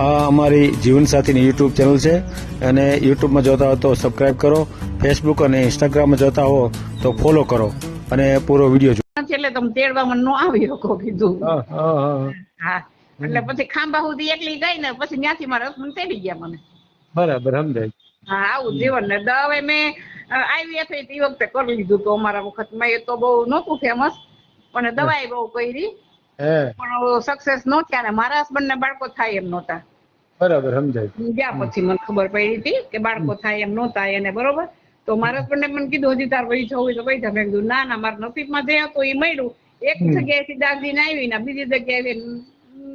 આ અમારી જીવનસાથીની YouTube channel છે અને યુટ્યુબમાં જોતા હો તો સબસ્ક્રાઇબ કરો, ફેસબુક અને ઇન્સ્ટાગ્રામમાં જોતા હો તો ફોલો કરો અને પૂરો વિડીયો જુઓ. એટલે તમે તેડવામાં ન આવી શકો કીધું. હા હા હા હા એટલે પછી ખાંભા સુધી એકલી ગઈ ને પછી ત્યાંથી મારા હસબન્ડ તેડી ગયા મને. બરાબર સમજાય. હા આવું જીવન ને હવે મેં IVF એ વખતે કરી લીધું તો અમારા વખતમાં એ તો બહુ નહોતું ફેમસ પણ દવાઈ બહુ કરી પણ સક્સેસ નો થયા ને મારા હસબન્ડ ને બાળકો થાય એમ નહોતા. બરાબર સમજાય. ગયા પછી મને ખબર પડી હતી કે બાળકો થાય એમ નહોતા એને બરોબર. તો મારા હસબન્ડે મને કીધું હજી તાર વહી જવું હોય તો વહી જા. મેં કીધું ના મારા નસીબમાં જે હતું એ મળ્યું. એક જગ્યાએથી દાદીને આવી ને બીજી જગ્યાએ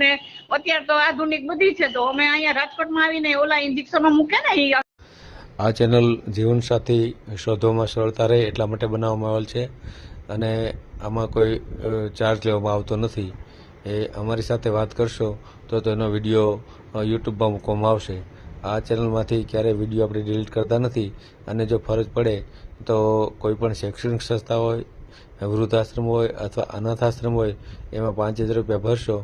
ને અત્યારે તો આધુનિક બધી છે તો અમે અહીંયા રાજકોટમાં આવીને ઓલા ઇન્જેક્શનો મૂકે ને એ. આ ચેનલ જીવનસાથી શોધવામાં સરળતા રહે એટલા માટે બનાવવામાં આવેલ છે અને આમાં કોઈ ચાર્જ લેવામાં આવતો નથી. એ અમારી સાથે વાત કરશો તો તેનો વિડીયો યુટ્યુબમાં મૂકવામાં આવશે. આ ચેનલમાંથી ક્યારેય વિડીયો આપણે ડિલીટ કરતા નથી અને જો ફરજ પડે તો કોઈ પણ શૈક્ષણિક સંસ્થા હોય, વૃદ્ધાશ્રમ હોય અથવા અનાથ આશ્રમ હોય એમાં 5000 રૂપિયા ભરશો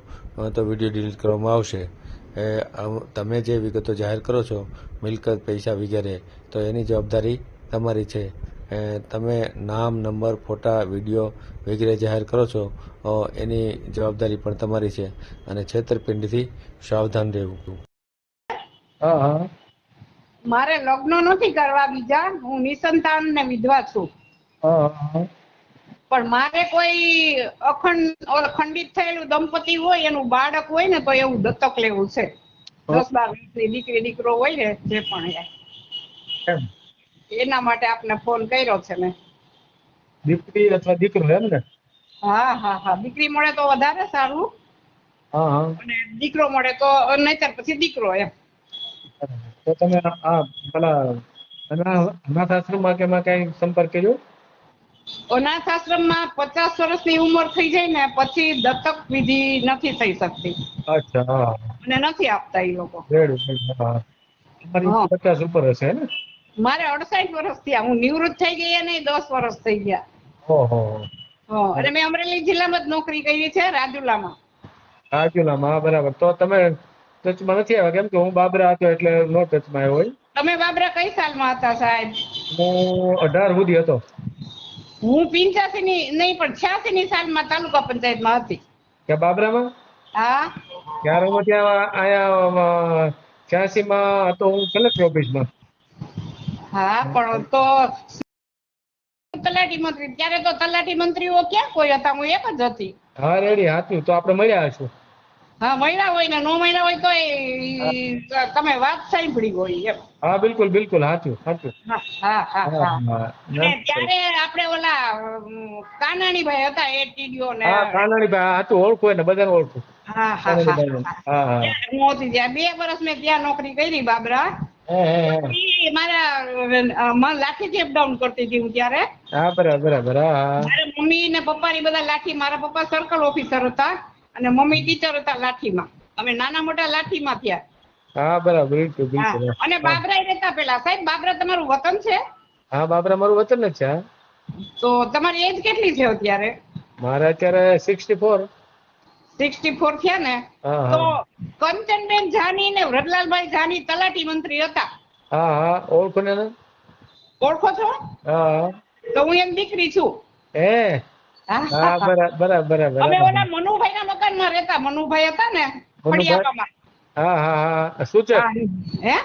તો વિડીયો ડિલીટ કરવામાં આવશે. તમે જે વિગતો જાહેર કરો છો મિલકત, પૈસા વગેરે તો એની જવાબદારી તમારી છે. તમે નામ, નંબર, ફોટા, વિડીયો વગેરે જાહેર કરો છો એની જવાબદારી પણ તમારી છે અને છેતરપિંડીથી સાવધાન રહેવું. હા હા મારે લગ્ન નથી કરવા બીજા, હું નિસંતાન ને વિધવા છું. પણ મારે કોઈ ખંડિત થયેલું દંપતી હોય એનું બાળક હોય ને તો એવું દત્તક લેવું છે. 10-12 દીકરી દીકરો હોય ને જે પણ એના માટે આપને ફોન કર્યો છે મેં. દીકરી અથવા દીકરો એમ ને? હા હા હા દીકરી મળે તો વધારે સારું અને દીકરો મળે તો નહીતર પછી દીકરો એમ. તો તમે આ પેલા અનાથ આશ્રમમાં કે એમાં કઈ સંપર્ક કર્યો? અનાથ આશ્રમમાં 50 વર્ષની ઉંમર થઈ જાય ને પછી દત્તક વિધિ નથી થઈ શકતી. અચ્છા અને નથી આપતા એ લોકો. તમારી 50 ઉપર હશે ને? મારે 68 વર્ષ થયા. હું નિવૃત્ત થઈ ગઈ અને 10 વર્ષ થઈ ગયા. ઓહો. અને મેં અમરેલી જિલ્લામાં જ નોકરી કરી છે, રાજુલામાં. રાજુલામાં બરાબર. તો તમે ટચમાં નથી આવ્યા કેમ કે હું બાબરા હતો એટલે નો ટચમાં આવ્યો હોય. તમે બાબરા કઈ સાલમાં હતા સાહેબ? હું 18 સુધી હતો. હું 85 ની નહીં પણ 86 ની સાલમાં તાલુકા પંચાયતમાં હતી. કે બાબરામાં? હા ત્યારે હું ત્યાં આયા 86 માં હતો હું કલેક્ટર ઓફિસમાં. હા પણ તો તલાટી મંત્રી ત્યારે તો તલાટી મંત્રીઓ ક્યાં કોઈ હતા, હું એક જ હતી. હા રેડી હાથું તો આપણે મળ્યા હશું. હા મળ્યા હોય ને નો મળ્યા હોય તો તમે વાત સાંભળી હોય એમ. હા બિલકુલ બિલકુલ હાચું. હા હા હા. અને ત્યારે આપણે ઓલા કાનાણીભાઈ હતા એ ટીડીઓ ને. હા કાનાણીભાઈ હાચું ઓળખું ને બધાને ઓળખું. હા હા હા હું હતી ત્યાં 2 વર્ષ મેં ત્યાં નોકરી કરી બાબરા. પછી મારા લાઠીથી અપડાઉન કરતી હતી હું ત્યારે. હા બરાબર. મારા મમ્મી ને પપ્પા ની બધા લાઠી, મારા પપ્પા સર્કલ ઓફિસર હતા અને મમ્મી ટીચર હતા લાઠીમાં. અમે નાના મોટા લાઠીમાં થયા. હા બરાબર બિલકુલ. અને બાબરા રહેતા પેલા. સાહેબ બાબરા તમારું વતન છે? હા બાબરા મારું વતન જ છે. તો તમારી એજ કેટલી છે અત્યારે? મારે અત્યારે 64. 64 થયા ને? તો કંચનબેન જાની ને વ્રતલાલભાઈ જાની તલાટી મંત્રી હતા. હા ઓળખું ને. ઓળખો છો? હા તો હું એમ દીકરી છું. હા બરાબર. અમે ઓલા મનુભાઈ ના મકાનમાં રહેતા. મનુભાઈ હતા ને ફળિયામાં. હા સૂચક. હે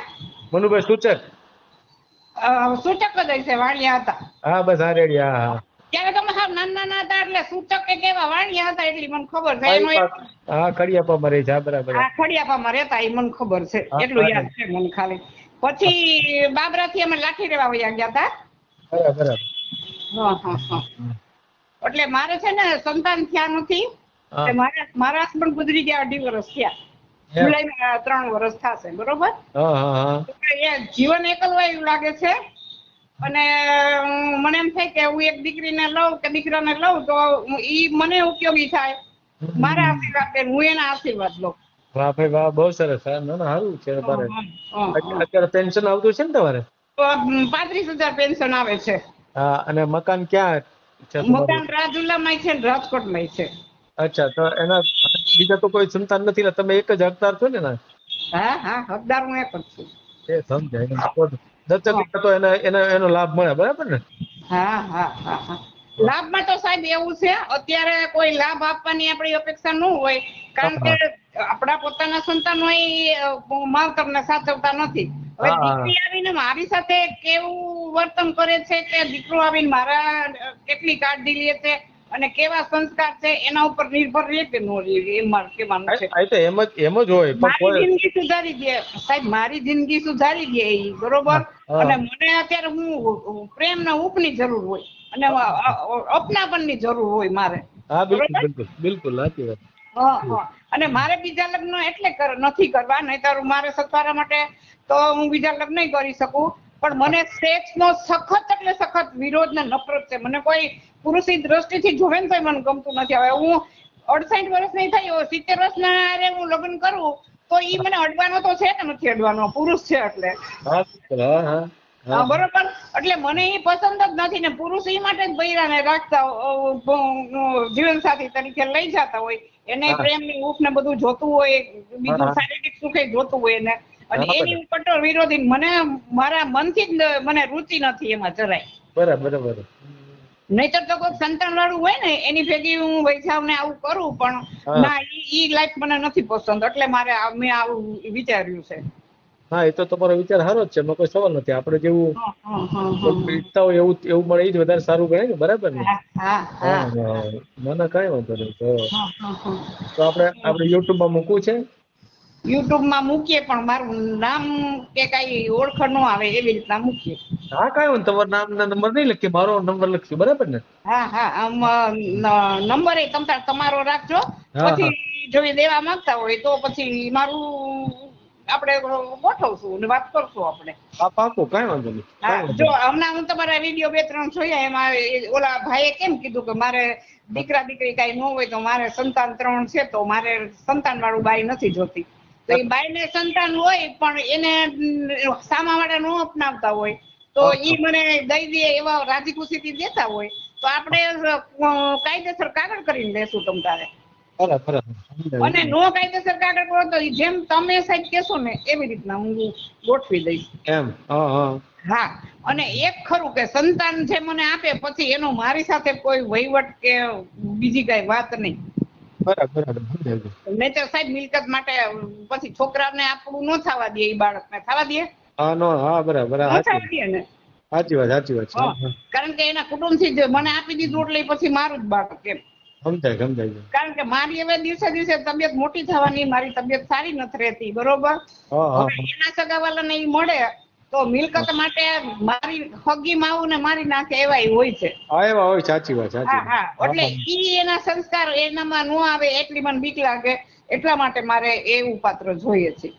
મનુભાઈ સૂચક. સૂચક જ હશે, વાણિયા હતા. હા બસ આ રેડી. હા ત્યારે તમે સાવ નાના હતા એટલે સૂચક કે કેવા વાણિયા હતા એટલી મને ખબર છે. એનો હા ખડિયાપામાં રહી છે. બરાબર. હા ખડિયાપામાં રહેતા એ મને ખબર છે, એટલું યાદ છે મને ખાલી. પછી બાબરા થી અમે લાઠી રેવા વયા ગયા હતા. બરાબર. હા. એટલે મારે છે ને સંતાન થયા નથી. મારા હસબન્ડ ગુજરી ગયા 2.5 વર્ષ થયા. જુલાઈમાં 3 વર્ષ થશે બરોબર. જીવન એકલવાયું લાગે છે અને મને એમ થાય કે હું એક દીકરીને લઉં કે દીકરાને લઉં તો ઈ મને ઉપયોગી થાય. મારા આશીર્વાદ હું એના આશીર્વાદ લઉં. વાહ ભાઈ વાહ, બહુ સરસ. સારું છે. અત્યારે પેન્શન આવતું છે ને તમારે? 35,000 પેન્શન આવે છે. હા અને મકાન ક્યાં છે? મકાન રાજુલામાં છે ને રાજકોટમાં છે. અચ્છા તો એના બીજા તો કોઈ સંતાન નથી ને તમે એક જ હકદાર છો ને? હા હા હકદાર હું એક જ છું. એ સમજાય. દત્તક તો એનો લાભ મળે, બરાબર ને? હા હા હા હા લાભમાં તો સાહેબ એવું છે, અત્યારે કોઈ લાભ આપવાની આપણી અપેક્ષા ન હોય, કારણ કે આપણા પોતાના સંતાનો માવતરને સાચવતા નથી. હવે દીકરી આવીને મારી સાથે કેવું વર્તન કરે છે કે દીકરો આવીને મારા કેટલી કાળજી લે છે અને કેવા સંસ્કાર છે એના ઉપર નિર્ભર રહે કે નો રહે, એ મારે કહેવાનું છે. એમ જ હોય, પણ મારી જિંદગી સુધારી દે સાહેબ, મારી જિંદગી સુધારી દે ઈ, બરોબર. અને મને અત્યારે હું પ્રેમ ને ઉપની જરૂર હોય અને અપનાપનની જરૂર હોય મારે, હા, બિલકુલ બરોબર. બિલકુલ બિલકુલ સાચી વાત. અને મારે બીજા લગ્ન એટલે નથી કરવા, નહીતર મારે સથવારા માટે તો હું બીજા લગ્ન નહીં કરી શકું. પણ મને સેક્સનો સખત એટલે સખત વિરોધ ને નફરત છે. મને કોઈ પુરુષની દ્રષ્ટિથી જોવે ને તોય મને ગમતું નથી. હવે હું 68 વર્ષ નહીં થઈ, 70 વર્ષના હારે હું લગ્ન કરું તો ઈ મને અડવાનો તો છે કે નથી અડવાનો, પુરુષ છે એટલે. બરોબર. એટલે મને ઈ પસંદ જ નથી ને પુરુષ ઈ માટે જ બૈરાને રાખતા જીવનસાથી તરીકે લઈ જતા હોય. એને પ્રેમની હૂંફ ને બધું જોતું હોય, બીજું શારીરિક સુખે જોતું હોય એને, અને એની કટ્ટર વિરોધી. મને મારા મનથી જ મને રુચિ નથી એમાં જરાય. બરાબર. નહીતર તો કોઈ સંતાન વાળું હોય ને એની ભેગી હું વૈસાવ ને આવું કરું, પણ ના, ઈ લાઈફ મને નથી પસંદ. એટલે મેં આવું વિચાર્યું છે. હા, એ તો તમારો વિચાર સારો જ છે, એમાં કોઈ સવાલ નથી. આપણે જેવું ઈચ્છતા હોય એવું મળે, એ જ વધારે સારું ગણાય ને, બરાબર ને? મને કઈ વાંધો નહીં. તો આપણે યુટ્યુબમાં મૂકવું છે? યુટ્યુબમાં મૂકીએ, પણ મારું નામ કે કઈ ઓળખ ન આવે એવી રીતના મૂકીએ. હા, કઈ વાંધો. તમારા નામ ના નંબર નહીં લખીએ, મારો નંબર લખશું, બરાબર ને? હા, નંબર એ તમારો રાખજો. પછી જો એ દેવા માંગતા હોય તો પછી મારું આપણે ગોઠવશું ને વાત કરશું આપણે. હા, પાકું, કઈ વાંધો નહીં. જો હમણાં હું તમારા વિડીયો 2-3 જોયા, એમાં ઓલા ભાઈએ કેમ કીધું કે મારે દીકરા દીકરી કઈ ન હોય તો મારે સંતાન 3 છે, તો મારે સંતાન વાળું બાઈ નથી જોતી. તો એ બાઈને સંતાન હોય પણ એને સામા વાળા ન અપનાવતા હોય તો ઈ મને દઈ દે, એવા રાજી ખુશીથી દેતા હોય તો આપણે કાયદેસર કાગળ કરીને લેશું તમ તારે. અને નો કાયદેસર કાગળ કરો તો જેમ તમે સાહેબ કેશો ને એવી રીતના હું ગોઠવી દઈશ એમ. હા, અને એક ખરું કે સંતાન જે મને આપે પછી એનો મારી સાથે કોઈ વહીવટ કે બીજી કઈ વાત નહીં. બરાબર. નહીતર સાહેબ મિલકત માટે પછી છોકરાને આપણું ન થવા દે, એ બાળકને થવા દે. બરાબર. સાચી વાત. કારણ કે એના કુટુંબથી જ મને આપી દીધું એટલે પછી મારું જ બાળક એમ. સમજાય. કારણ કે મારી હવે દિવસે દિવસે તબિયત મોટી થવાની, મારી તબિયત સારી નથી રહેતી, બરોબર. એના સગાવાલાને ઈ મળે તો મિલકત માટે મારી હગી માવું ને મારી નાખે એવા હોય છે. એવા હોય, સાચી વાત. એટલે ઈ એના સંસ્કાર એનામાં ન આવે એટલી મને બીક લાગે, એટલા માટે મારે એવું પાત્ર જોઈએ છે.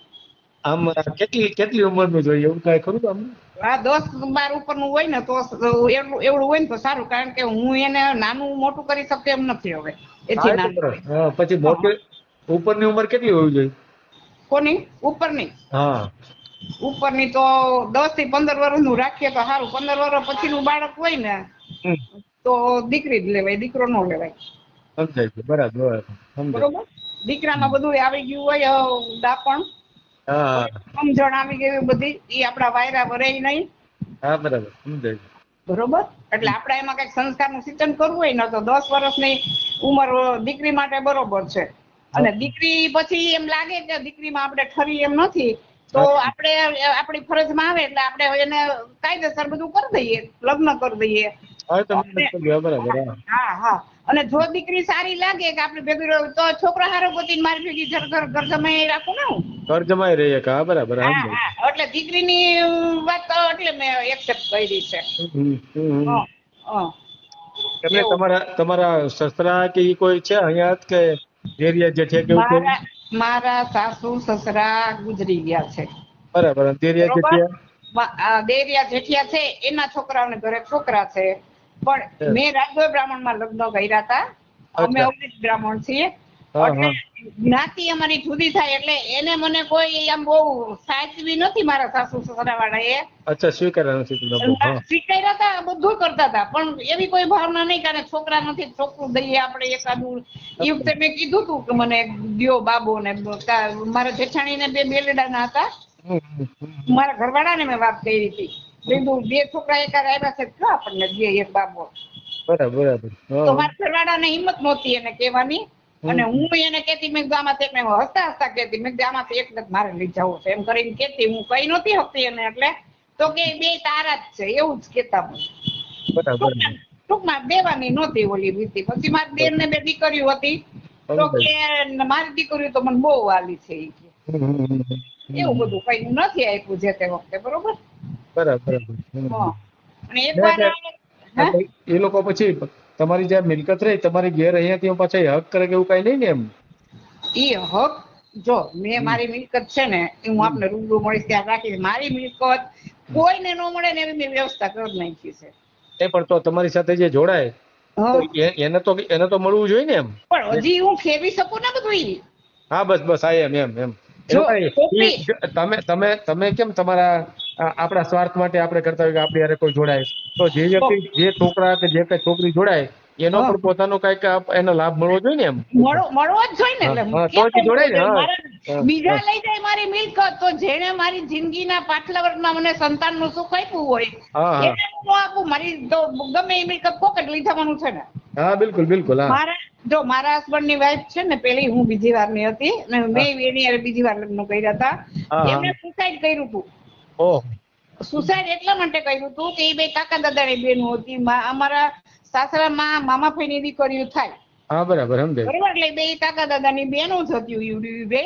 આમ કેટલી ઉંમરનું જોઈએ એવું કઈ ખરું આમ? 10-12 ઉપરનું હોય ને તો એવું હોય ને તો સારું, કારણ કે હું એને નાનું મોટું કરી શકતો એમ નથી હવે. પછી મોટી ઉપરની ઉંમર કેટલી હોવી જોઈએ? કોની ઉપરની? ઉપરની તો 10 થી 15 વર્ષનું રાખીએ તો સારું. 15 વર્ષ પછીનું બાળક હોય ને તો દીકરી જ લેવાય, દીકરો ન લેવાય. સમજાય છે, બરાબર. દીકરામાં બધું આવી ગયું હોય, દાપણ સમજણ આવી ગઈ બધી, ઈ આપડા વાયરા ભરે નહીં. બરાબર, સમજાય. બરોબર. એટલે આપડે એમાં કઈક સંસ્કારનું સિંચન કરવું હોય ને તો 10 વર્ષની ઉંમર દીકરી માટે બરોબર છે. અને દીકરી પછી એમ લાગે કે દીકરીમાં આપણે ઠરી એમ નથી તો આપણે આપણી ફરજમાં આવે એટલે આપણે એને કાયદેસર બધું કરી દઈએ, લગ્ન કરી દઈએ. અને જો દીકરી સારી લાગે કે આપણે ભેગી તો છોકરા હારો ગોતીને મારી ભેગી ઘર જમાઈ રાખું ને હું. ઘર જમાઈ રહીએ કા, બરાબર. એટલે દીકરીની વાત એટલે મેં એક્સેપ્ટ કરી છે. એટલે તમારા સસરા કે કોઈ છે અહીંયા કે દેરિયા જેઠિયા કેવું છે? મારા સાસુ સસરા ગુજરી ગયા છે. બરાબર. દેરિયા જેઠિયા છે એના છોકરાઓને ઘરે છોકરા છે, પણ મેં રાજગોર બ્રાહ્મણ માં લગ્ન કર્યા હતા. અમે અવધિક બ્રાહ્મણ છીએ એટલે જ્ઞાતિ અમારી જુદી થાય એટલે એને મને કોઈ આમ બહુ સાચવી નથી મારા સાસુ સસરા વાળા એ. અચ્છા, સ્વીકાર્યા નથી તમે? સ્વીકાર્યા હતા, બધું કરતા હતા, પણ એવી કોઈ ભાવના નહીં કારણ છોકરા નથી, છોકરું દઈએ આપણે એકાદું. એ વખતે મેં કીધું તું કે મને દિયો બાબો ને મારા જેઠાણી ને બે બેલડાના હતા. મારા ઘરવાળા ને મેં વાત કરી હતી, કીધું 2 છોકરા એકાદ આવ્યા છે તો આપણને દે એક બાબો. બરાબર. તો મારા ઘરવાળા ને હિંમત નહોતી એને કહેવાની, અને હું એને કેતી મેં આમાંથી હસતા કેતી મેં આમાંથી એક મારે લઈ જવું છે એમ કરીને કેતી, હું કઈ નહોતી હકતી એને. એટલે તો કે 2 તારા જ છે એવું જ કેતા. ટૂંકમાં દેવાની નહોતી ઓલી રીતિ. પછી મારી બેન ને 2 દીકરીઓ હતી, તો કે મારી દીકરીઓ તો મને બહુ વાલી છે એ કે. એવું બધું કઈ નથી આપ્યું જે તે વખતે. બરોબર. અને એક વાર એ લોકો પછી તમારી જે મિલકત રહી તમારી ઘેર અહીંયાથી પાછા હક કરે કે એવું કઈ નહીં ને? એમ ઈ હક જો મેં મારી મિલકત છે ને હું આપને રૂબરૂ મળીશ ત્યાં રાખીશ. મારી મિલકત કોઈને ન મળે ને એવી મેં વ્યવસ્થા કરી નાખી છે. પણ તો તમારી સાથે જે જોડાય એને તો મળવું જોઈએ ને? એમ પણ હજી હું ફેરવી શકું ને બધું. હા બસ આ એમ તમે કેમ તમારા આપણા સ્વાર્થ માટે આપણે કરતા હોય કે આપણે યારે કોઈ જોડાય, તો જે વ્યક્તિ જે છોકરા કે જે કઈ છોકરી જોડાય એનો પણ પોતાનો કઈક એનો લાભ મળવો જોઈએ ને? એમ મળવો જ જોઈએ ને. જોડાય ને. બીજા લઈ જાય મારી મિલકત તો જેને મારી જિંદગીના પાછલા વર્ષમાં મને સંતાનનું સુખ આપ્યું હોય એને હું આપું. મારી તો ગમે એ મિલકત પોકેટ લઈ જવાનું છે ને. હા બિલકુલ. મારા હસબન્ડ ની વાઈફ છે ને, પેલી હું બીજી વાર ની હતી, મેં એની બીજી વાર લગ્ન કર્યા હતા. એમને સુસાઇડ કર્યું હતું. સુસાઇડ એટલા માટે કર્યું હતું કે એ 2 કાકા દાદાની બેનો હતી. અમારા સાસરામાં મામા ફઈની દીકરીઓ થાય. બરાબર. એટલે 2 કાકા દાદાની બેનો જ હતી 2.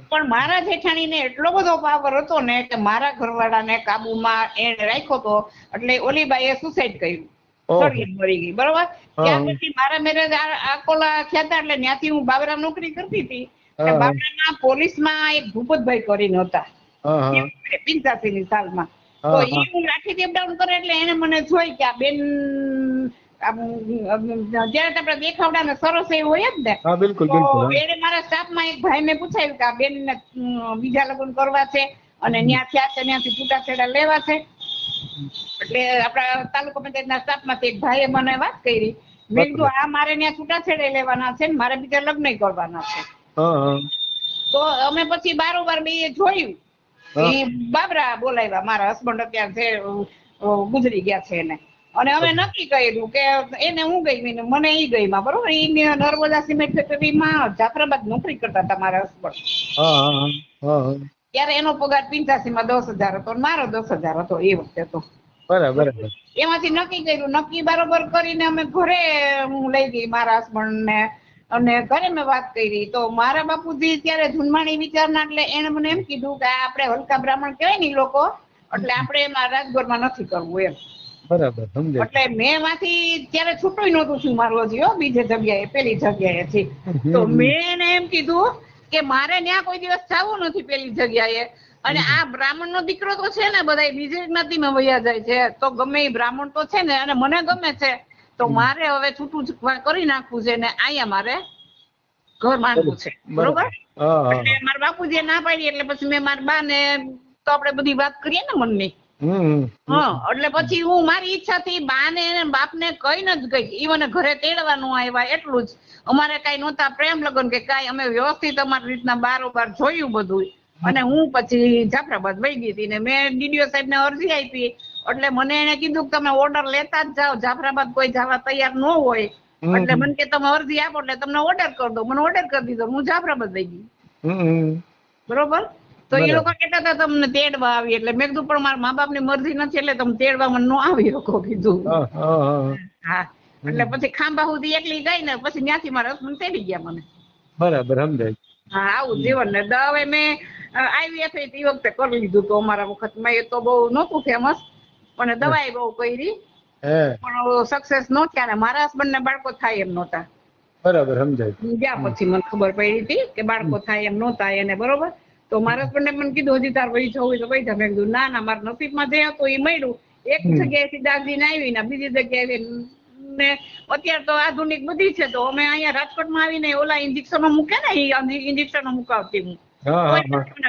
પણ મારા જેઠાણી ને એટલો બધો પાવર હતો ને કે મારા ઘરવાળાને કાબુમાં એને રાખ્યો હતો. એટલે ઓલી બાઈએ સુસાઇડ કર્યું, મરી ગઈ. બરોબર. ત્યાર પછી મારા મેરેજ આકોલા થયા હતા એટલે ત્યાંથી હું બાબરા નોકરી કરતી હતી. બાબરામાં પોલીસમાં એક ભૂપતભાઈ કરીને હતા 85 ની સાલમાં. તો એ હું લાઠી અપડાઉન કરે એટલે એને મને જોઈ કે આ બેન જયારે આપડે દેખાવડા ને સરસ એવું હોય જ ને. એને મારા સ્ટાફમાં એક ભાઈ ને પૂછાયું કે આ બેન ને બીજા લગ્ન કરવા છે અને ત્યાં થયા છે, ત્યાંથી છૂટાછેડા લેવા છે. એટલે આપડા તાલુકા પંચાયતના સ્ટાફમાંથી એક ભાઈએ મને વાત કરી. મેં કીધું આ મારે ત્યાં છૂટાછેડે લેવાના છે ને મારે બીજા લગ્ન કરવાના છે. તો અમે પછી બારોબાર 2 જોયું. એ બાબરા બોલાવ્યા. મારા હસબન્ડ અત્યારે છે ગુજરી ગયા છે એને. અને અમે નક્કી કર્યું કે એને હું ગઈ ને મને ઈ ગઈ માં. બરોબર. એ નર્મદા સિમેન્ટ ફેક્ટરીમાં જાફરાબાદ નોકરી કરતા હતા મારા હસબન્ડ. ત્યારે એનો પગાર 85 માં 10,000 હતો, મારો 10,000 હતો એ વખતે તો. બરાબર. એમાંથી નક્કી કર્યું. નક્કી બરોબર કરીને અમે ઘરે હું લઈ ગઈ મારા હસબન્ડ ને, અને ઘરે મેં વાત કરી. તો મારા બાપુજી ત્યારે જુનમાણી વિચારના એટલે એને મને એમ કીધું કે આપણે હલકા બ્રાહ્મણ કહેવાય ને લોકો, એટલે આપણે એમાં રાજગોરમાં નથી કરવું એમ. બરાબર. એટલે મેં માંથી ત્યારે છૂટું નહોતું છું મારું હજી બીજે જગ્યાએ, પેલી જગ્યાએથી. તો મેં એને એમ કીધું કે મારે ત્યાં કોઈ દિવસ જવું નથી પેલી જગ્યાએ. અને આ બ્રાહ્મણ નો દીકરો તો છે ને બધા બીજી જ્ઞાતિમાં વયા જાય છે, તો ગમે એ બ્રાહ્મણ તો છે ને અને મને ગમે છે, તો મારે હવે છૂટું કરી નાખવું છે ને અહીંયા મારે ઘર માંડવું છે. બરોબર. એટલે મારા બાપુજીએ ના પાડી એટલે પછી મેં મારા બા ને તો આપણે બધી વાત કરીએ ને મનની. એટલે પછી હું મારી ઈચ્છાથી બા ને બાપ ને કઈ જ ગઈ. ઈ મને ઘરે તેડવાનું આવ્યા એટલું જ. અમારે કઈ નહોતા પ્રેમ લગ્ન કે કઈ. અમે વ્યવસ્થિત અમારી રીતના બારોબાર જોયું બધું. અને હું પછી જાફરાબાદ વહી ગઈ હતી ને મેં ડીડીઓ સાહેબ ને અરજી આપી. એટલે મને એને કીધું કે તમે ઓર્ડર લેતા જ જાઓ, જાફરાબાદ કોઈ જવા તૈયાર ન હોય. એટલે મને કે તમે અરજી આપો એટલે તમને ઓર્ડર કરી દો. મને ઓર્ડર કરી દીધો. હું જાફરાબાદ વહી ગઈ. બરોબર. તો એ લોકો કહેતા હતા તમને તેડવા આવી. એટલે મેં કીધું પણ મારા મા બાપ ની મરજી નથી એટલે તમે તેડવા મને ન આવી શકો કીધું. હા. એટલે પછી ખાંભા સુધી એકલી ગઈ ને પછી ત્યાંથી મારા હસબન્ડ તેડી ગયા મને. બરાબર. સમજાય. હા આવું જીવન ને. હવે મેં IVF એ વખતે કરી લીધું તો અમારા વખતમાં. એ તો બહુ નહોતું ફેમસ પણ દવાઈ બહુ કરી પણ સક્સેસ નો થયા. મારા હસબન્ડ ને બાળકો થાય એમ નહોતા. બરાબર. સમજાય. ગયા પછી મને ખબર પડી હતી કે બાળકો થાય એમ નહોતા એને. બરોબર. તો મારા હસબન્ડે મને કીધું હજી તાર વહી જવું તો વહી જા. મેં કીધું ના મારા નસીબમાં જે હતું એ મળ્યું. એક જગ્યાએથી દાગીને આવી ને બીજી જગ્યાએ ને અત્યારે તો આધુનિક બધી છે, તો અમે અહીંયા રાજકોટમાં આવીને ઓલા ઇન્જેક્શનો મૂકે ને એ ઇન્જેક્શનો મુકાવતી હું.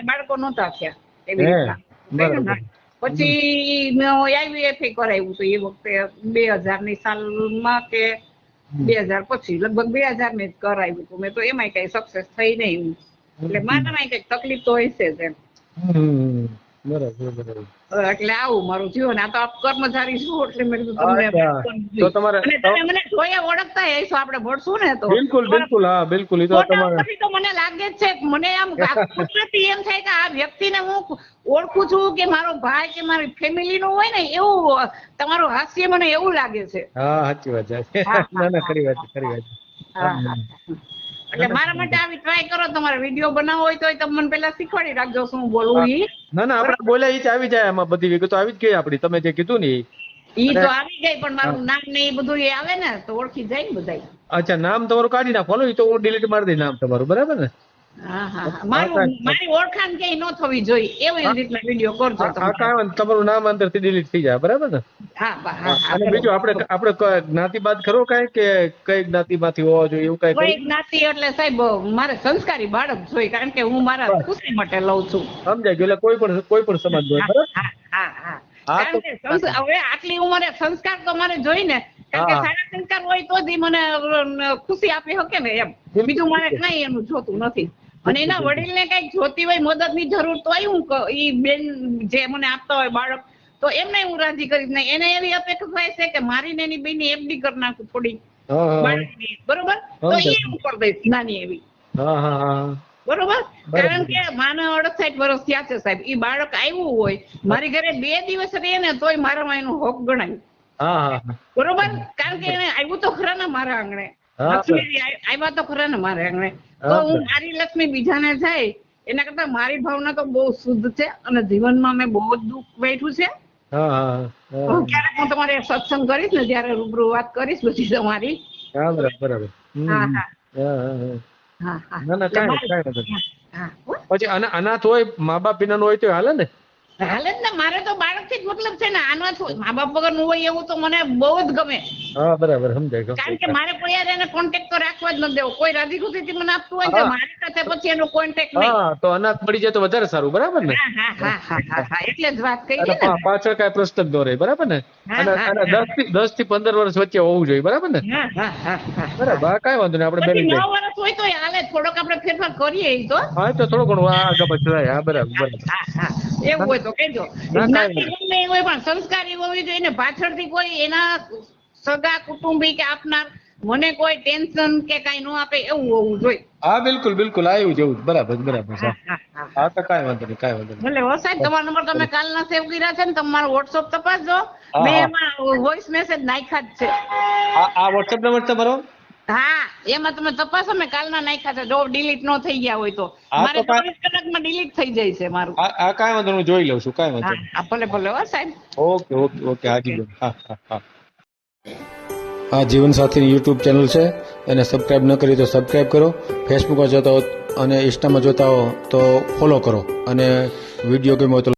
બાળકો નહોતા થયા એવી રીતના. પછી મેં IVF કરાવ્યું હતું એ વખતે 2000 સાલમાં કે 2000 પછી લગભગ 2000 ને જ કરાવ્યું હતું મેં, તો એમાં કઈ સક્સેસ થઈ નહીં. એટલે મારામાં કઈક તકલીફ તો હશે જ એમ. બરાબર. એટલે આવું મારું જીવન. આ તો આપ કર્મચારી છું એટલે મેં કીધું તમે મને જોયા ઓળખતા હશો, આપણે મળશું ને તો બિલકુલ હા બિલકુલ. તો મને લાગે જ છે, મને આમ કુદરતી એમ થાય કે આ વ્યક્તિને હું ઓળખું છું કે મારો ભાઈ કે મારી ફેમિલી નું હોય ને એવું તમારું હાસ્ય મને એવું લાગે છે. હા સાચી વાત છે. ના ના ખરી વાત છે. એટલે મારા માટે આવી ટ્રાય કરો. તમારે વિડીયો બનાવવો હોય તો તમે મને પેલા શીખવાડી રાખજો શું બોલવું. ના ના આપણે બોલ્યા ઈ જ આવી જાય, એમાં બધી વિગતો આવી જ ગઈ આપડી. તમે જે કીધું ને ઈ તો આવી ગઈ, પણ મારું નામ ને એ બધું એ આવે ને તો ઓળખી જાય ને બધા. અચ્છા, નામ તમારું કાઢી નાખો. ઈ તો હું ડિલીટ મારી દઈ નામ તમારું, બરાબર ને? મારી ઓળખાણ કઈ ન થવી જોઈએ એવી રીતના વિડીયો કરજો. તમારું નામ અંદર થી ડિલીટ થઈ જાય, બરાબર ને? અને બીજું આપણે જ્ઞાતિ બાદ ખરો કઈ કે કઈ જ્ઞાતિ માંથી હોવા જોઈએ એવું કઈ? જ્ઞાતિ એટલે સાહેબ મારે સંસ્કારી બાળક જોઈએ, કારણ કે હું મારા ખુશી માટે લઉં છું. સમજાય ગયું? એટલે કોઈ પણ સમાજ હોય, બરાબર? કારણ કે હવે આટલી ઉંમરે સંસ્કાર તો મારે જોઈ ને, કારણ કે સારા સંસ્કાર હોય તો જ મને ખુશી આપી શકે ને એમ. બીજું મારે કઈ એનું જોતું નથી. અને એના વડીલ ને કઈક જોતી હોય મદદ ની જરૂર તો હું ઈ બેન જે મને આપતા હોય બાળક, તો એમને હું રાજી કરીશ નહીં. એને એવી અપેક્ષા થાય છે કે મારી ને એની બેન FD કરી નાખું થોડી બાળકની, બરોબર? તો એ હું કરી દઈશ નાની એવી, બરોબર? કારણ કે માને 68 વર્ષ થયા છે સાહેબ. ઈ બાળક આવ્યું હોય મારી ઘરે 2 દિવસ રહે ને તોય મારામાં એનું હક ગણાય, બરોબર? કારણ કે એને આવ્યું તો ખરા ને મારા આંગણે, આવ્યા તો ખરા ને મારા આંગણે. તો હું મારી લક્ષ્મી બીજાને જાય એના કરતા મારી ભાવના તો બહુ શુદ્ધ છે. અને જીવનમાં મેં બહુ જ દુઃખ બેઠું છે. ક્યારેક હું તમારે સત્સંગ કરીશ ને ત્યારે રૂબરૂ વાત કરીશ બધી તમારી. પછી અનાથ હોય મા બાપ વિના હોય તો હાલે ને? હાલે જ ને. મારે તો બાળક થી જ મતલબ છે ને. અનાથ હોય મા બાપ વગર નું હોય એવું તો મને બહુ જ ગમે. બરાબર, સમજાય. કારણ કે મારે કોઈ યાર એને કોન્ટેક્ટ તો રાખવા જ ન દેવો. કોઈ રાજી ખુશીથી મને આપતું હોય તો મારી સાથે પછી એનો કોન્ટેક્ટ નહીં. તો અનાથ મળી જાય તો વધારે સારું, બરાબર ને? એટલે જ વાત કરી ને. પાછળ કઈ પ્રશ્ન ન રહે, બરાબર ને? અને 10 થી 15 વર્ષ વચ્ચે હોવું જોઈએ, બરાબર ને? બરાબર, કઈ વાંધો નહીં. આપણે 9 વર્ષ હોય તો હાલે, થોડોક આપણે ફેરફાર કરીએ તો. હા, તો થોડું ઘણું આગળ પાછળ થાય. બરાબર. એવું હોય તો કહેજો. હોય પણ સંસ્કારી હોવી જોઈએ ને. પાછળથી કોઈ એના સગા કુટુંબી કે આપનાર મને કોઈ ટેન્શન કે કઈ ન આપે એવું હોવું જોઈએ. હા બિલકુલ આવ્યું જેવું. બરાબર. હા તો કઈ વાંધો નહીં. ભલે હો સાહેબ, તમારો નંબર તમે કાલના સેવ કર્યા છે ને, તમારો WhatsApp તપાસજો. મેં એમાં વોઇસ મેસેજ નાખ્યા જ છે. આ WhatsApp નંબર તમારો? હા, એમાં તમે તપાસો. મેં કાલના નાખ્યા છે. જો ડિલીટ ન થઈ ગયા હોય તો. મારે 24 કલાકમાં ડિલીટ થઈ જાય છે મારું. આ કાંઈ વાંધો નહીં, જોઈ લઉં છું. કાંઈ વાંધો નહીં. ભલે હો સાહેબ. ઓકે. હા. આ જીવનસાથીની YouTube ચેનલ છે, એને સબસ્ક્રાઇબ ન કરી તો સબસ્ક્રાઇબ કરો. ફેસબુકમાં જોતા હો અને ઇન્સ્ટામાં જોતા હો તો ફોલો કરો. અને વિડીયો ગમ્યો તો